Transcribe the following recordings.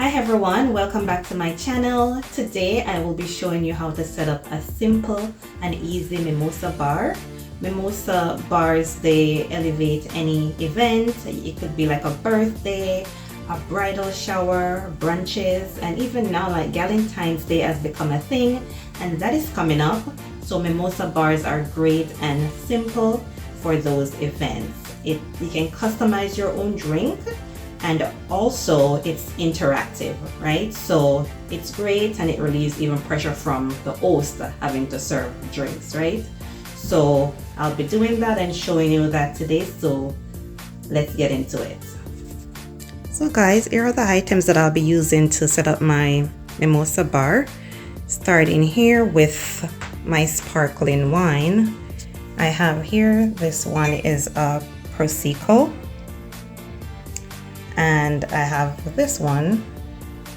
Hi everyone, welcome back to my channel. Today I will be showing you how to set up a simple and easy mimosa bar. Mimosa bars, they elevate any event. It could be like a birthday, a bridal shower, brunches, and even now like Valentine's Day has become a thing and that is coming up. So mimosa bars are great and simple for those events. You can customize your own drink, and also it's interactive, right? So it's great and it relieves even pressure from the host having to serve drinks, right? So I'll be doing that and showing you that today, so let's get into it. So guys, here are the items that I'll be using to set up my mimosa bar. Starting here with my sparkling wine. I have here, this one is a Prosecco. And I have this one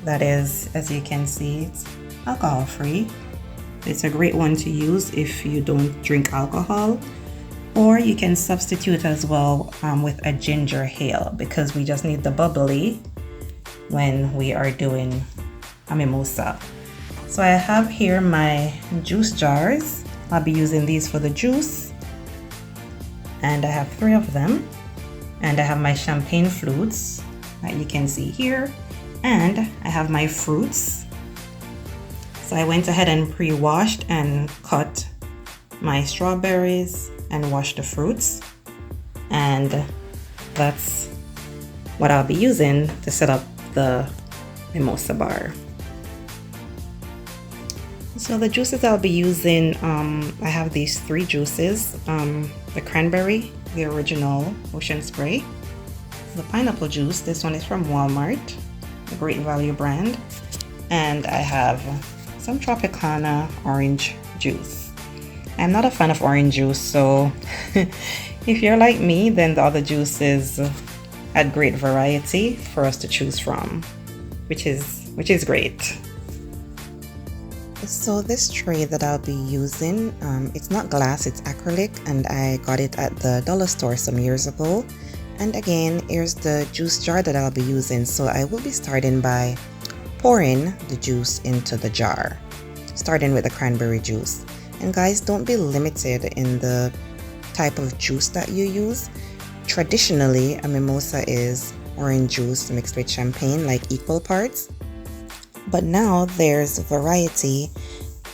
that is, as you can see, it's alcohol free. It's a great one to use if you don't drink alcohol, or you can substitute as well with a ginger ale, because we just need the bubbly when we are doing a mimosa. So I have here my juice jars. I'll be using these for the juice, and I have 3 of them. And I have my champagne flutes that you can see here, and I have my fruits. So I went ahead and pre-washed and cut my strawberries and washed the fruits, and that's what I'll be using to set up the mimosa bar. So the juices I'll be using, I have these 3 juices, the cranberry, the original Ocean Spray, the pineapple juice, this one is from Walmart, a great value brand, and I have some Tropicana orange juice. I'm not a fan of orange juice, so if you're like me, then the other juices had great variety for us to choose from, which is great. So this tray that I'll be using, it's not glass, it's acrylic, and I got it at the dollar store some years ago. And again, here's the juice jar that I'll be using. So I will be starting by pouring the juice into the jar, starting with the cranberry juice. And guys, don't be limited in the type of juice that you use. Traditionally, a mimosa is orange juice mixed with champagne, like equal parts. But now there's variety,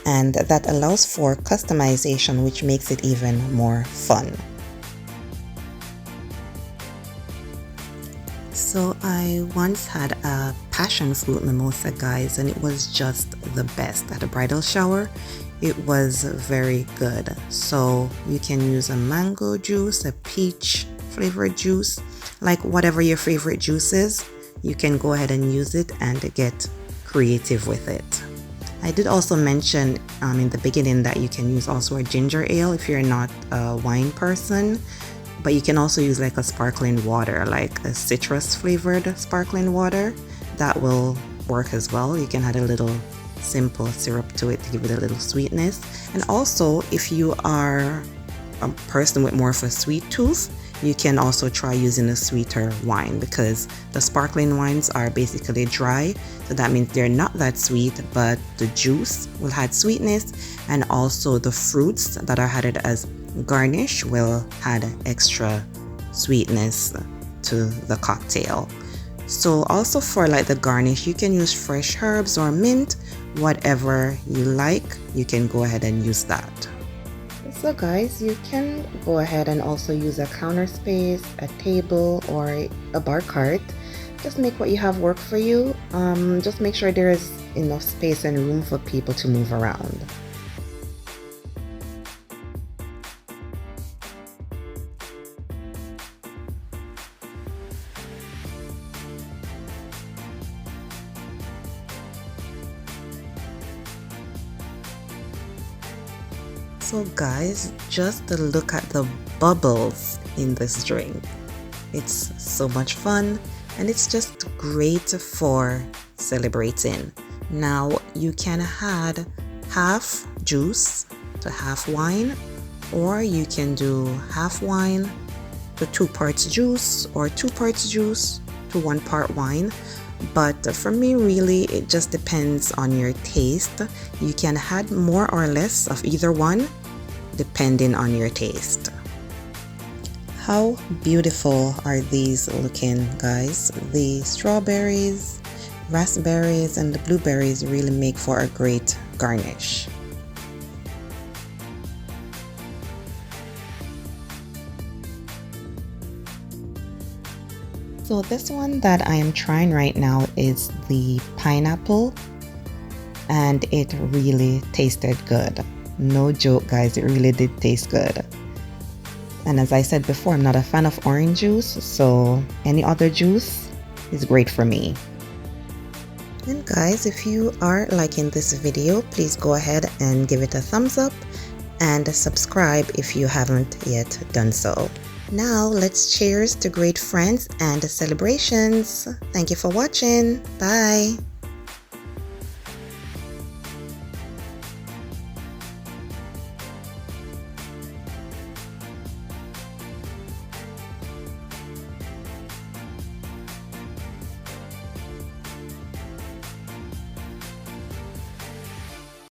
and that allows for customization, which makes it even more fun. So I once had a passion fruit mimosa, guys, and it was just the best. At a bridal shower, it was very good. So you can use a mango juice, a peach flavored juice, like whatever your favorite juice is, you can go ahead and use it and get creative with it. I did also mention in the beginning that you can use also a ginger ale if you're not a wine person, but you can also use like a sparkling water, like a citrus flavored sparkling water. That will work as well. You can add a little simple syrup to it to give it a little sweetness. And also, if you are a person with more of a sweet tooth, you can also try using a sweeter wine, because the sparkling wines are basically dry, so that means they're not that sweet, but the juice will add sweetness, and also the fruits that are added as garnish will add extra sweetness to the cocktail. So also for like the garnish, you can use fresh herbs or mint, whatever you like, you can go ahead and use that. So guys, you can go ahead and also use a counter space, a table, or a bar cart. Just make what you have work for you. Just make sure there is enough space and room for people to move around. So guys, just look at the bubbles in this drink. It's so much fun, and it's just great for celebrating. Now you can add half juice to half wine, or you can do half wine to 2 parts juice, or 2 parts juice to 1 part wine. But for me, really, it just depends on your taste. You can add more or less of either one depending on your taste. How beautiful are these looking, guys? The strawberries, raspberries, and the blueberries really make for a great garnish. So this one that I am trying right now is the pineapple, and it really tasted good. No joke, guys, it really did taste good. And as I said before, I'm not a fan of orange juice, so any other juice is great for me. And guys, if you are liking this video, please go ahead and give it a thumbs up and subscribe if you haven't yet done so. Now let's cheers to great friends and celebrations. Thank you for watching. Bye.